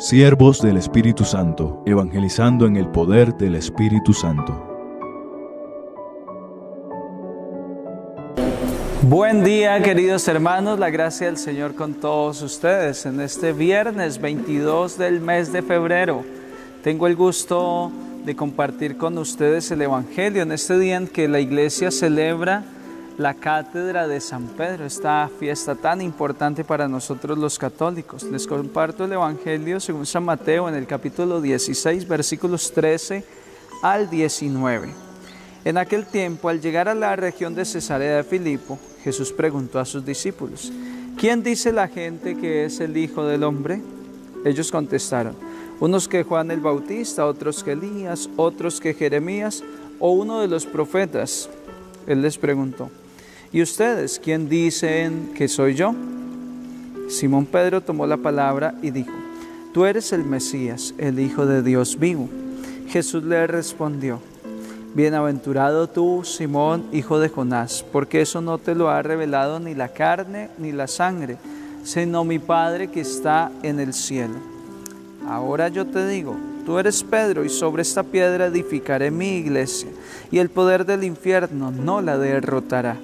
Siervos del Espíritu Santo, evangelizando en el poder del Espíritu Santo. Buen día, queridos hermanos, la gracia del Señor con todos ustedes. En este viernes 22 del mes de febrero, tengo el gusto de compartir con ustedes el Evangelio en este día en que la Iglesia celebra la Cátedra de San Pedro, esta fiesta tan importante para nosotros los católicos. Les comparto el Evangelio según San Mateo en el capítulo 16, versículos 13 al 19. En aquel tiempo, al llegar a la región de Cesarea de Filipo, Jesús preguntó a sus discípulos: ¿quién dice la gente que es el Hijo del Hombre? Ellos contestaron: unos que Juan el Bautista, otros que Elías, otros que Jeremías o uno de los profetas. Él les preguntó: ¿y ustedes quién dicen que soy yo? Simón Pedro tomó la palabra y dijo: tú eres el Mesías, el Hijo de Dios vivo. Jesús le respondió: bienaventurado tú, Simón, hijo de Jonás, porque eso no te lo ha revelado ni la carne ni la sangre, sino mi Padre que está en el cielo. Ahora yo te digo, tú eres Pedro, y sobre esta piedra edificaré mi iglesia, y el poder del infierno no la derrotará.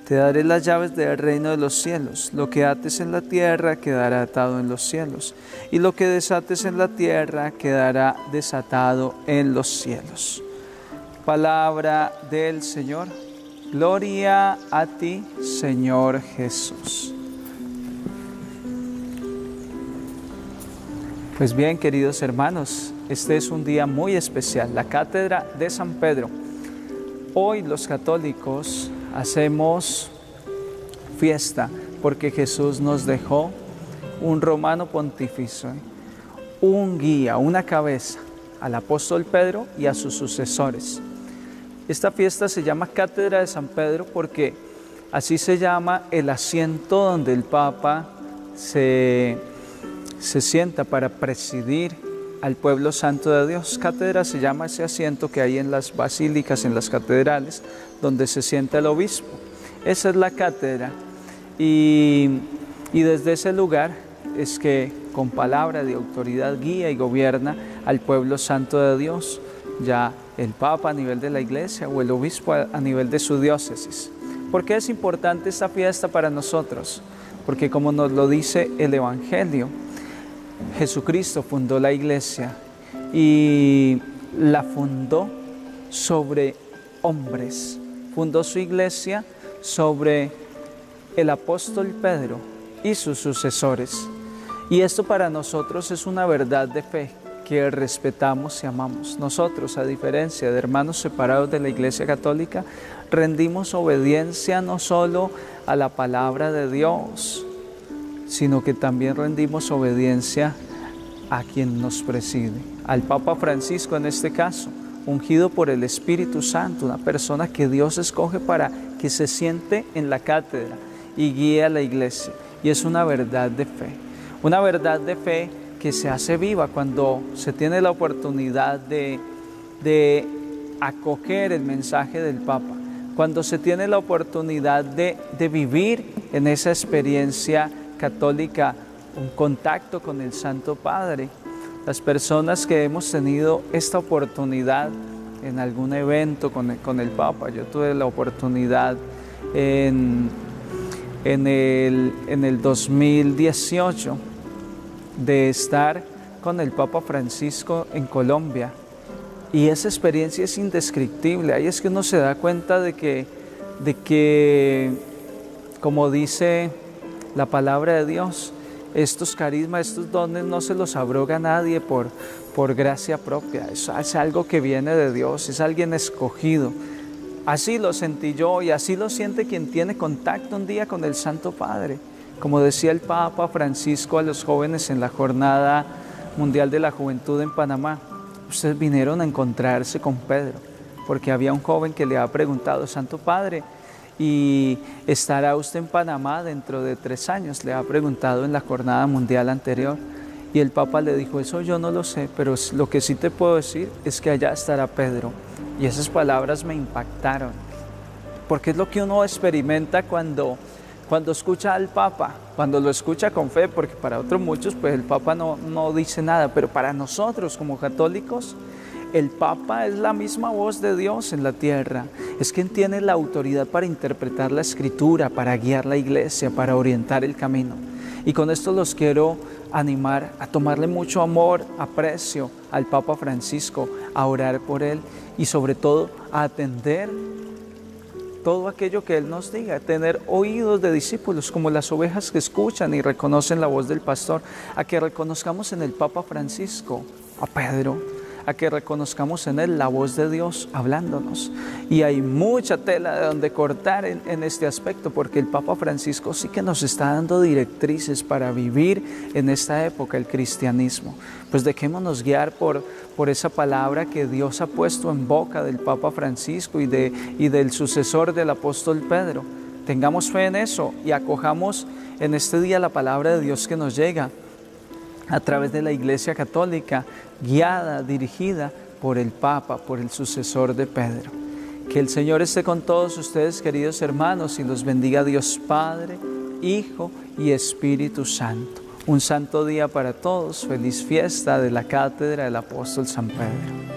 Te daré las llaves del reino de los cielos. Lo que ates en la tierra quedará atado en los cielos, y lo que desates en la tierra quedará desatado en los cielos. Palabra del Señor. Gloria a ti, Señor Jesús. Pues bien, queridos hermanos, este es un día muy especial, la Cátedra de San Pedro. Hoy los católicos hacemos fiesta porque Jesús nos dejó un romano pontífice, un guía, una cabeza, al apóstol Pedro y a sus sucesores. Esta fiesta se llama Cátedra de San Pedro porque así se llama el asiento donde el Papa se sienta para presidir al pueblo santo de Dios. Cátedra se llama ese asiento que hay en las basílicas, en las catedrales, donde se sienta el obispo. Esa es la cátedra. Y desde ese lugar es que con palabra de autoridad guía y gobierna al pueblo santo de Dios, ya el Papa a nivel de la Iglesia o el obispo a nivel de su diócesis. ¿Por qué es importante esta fiesta para nosotros? Porque como nos lo dice el Evangelio, Jesucristo fundó la Iglesia y la fundó sobre hombres. Fundó su Iglesia sobre el apóstol Pedro y sus sucesores. Y esto para nosotros es una verdad de fe que respetamos y amamos. Nosotros, a diferencia de hermanos separados de la Iglesia Católica, rendimos obediencia no solo a la palabra de Dios, sino que también rendimos obediencia a quien nos preside, al Papa Francisco en este caso, ungido por el Espíritu Santo, una persona que Dios escoge para que se siente en la cátedra y guíe a la Iglesia. Y es una verdad de fe que se hace viva cuando se tiene la oportunidad de acoger el mensaje del Papa, cuando se tiene la oportunidad de vivir en esa experiencia católica un contacto con el Santo Padre. Las personas que hemos tenido esta oportunidad en algún evento con el Papa, yo tuve la oportunidad en el 2018 de estar con el Papa Francisco en Colombia, y esa experiencia es indescriptible. Ahí es que uno se da cuenta de que como dice la palabra de Dios, estos carismas, estos dones no se los abroga nadie por gracia propia. Es algo que viene de Dios, es alguien escogido. Así lo sentí yo y así lo siente quien tiene contacto un día con el Santo Padre. Como decía el Papa Francisco a los jóvenes en la Jornada Mundial de la Juventud en Panamá: ustedes vinieron a encontrarse con Pedro, porque había un joven que le ha preguntado: Santo Padre, ¿y estará usted en Panamá dentro de 3 años? Le ha preguntado en la Jornada Mundial anterior. Y el Papa le dijo: eso yo no lo sé, pero lo que sí te puedo decir es que allá estará Pedro. Y esas palabras me impactaron, porque es lo que uno experimenta cuando Cuando escucha al Papa, cuando lo escucha con fe, porque para otros muchos pues el Papa no dice nada, pero para nosotros como católicos, el Papa es la misma voz de Dios en la tierra. Es quien tiene la autoridad para interpretar la Escritura, para guiar la Iglesia, para orientar el camino. Y con esto los quiero animar a tomarle mucho amor, aprecio al Papa Francisco, a orar por él y sobre todo a atender todo aquello que Él nos diga, tener oídos de discípulos como las ovejas que escuchan y reconocen la voz del pastor, a que reconozcamos en el Papa Francisco a Pedro, a que reconozcamos en Él la voz de Dios hablándonos. Y hay mucha tela de donde cortar en este aspecto, porque el Papa Francisco sí que nos está dando directrices para vivir en esta época el cristianismo. Pues dejémonos guiar por esa palabra que Dios ha puesto en boca del Papa Francisco y del sucesor del apóstol Pedro. Tengamos fe en eso y acojamos en este día la palabra de Dios que nos llega a través de la Iglesia Católica, guiada, dirigida por el Papa, por el sucesor de Pedro. Que el Señor esté con todos ustedes, queridos hermanos, y los bendiga Dios Padre, Hijo y Espíritu Santo. Un santo día para todos. Feliz fiesta de la Cátedra del Apóstol San Pedro.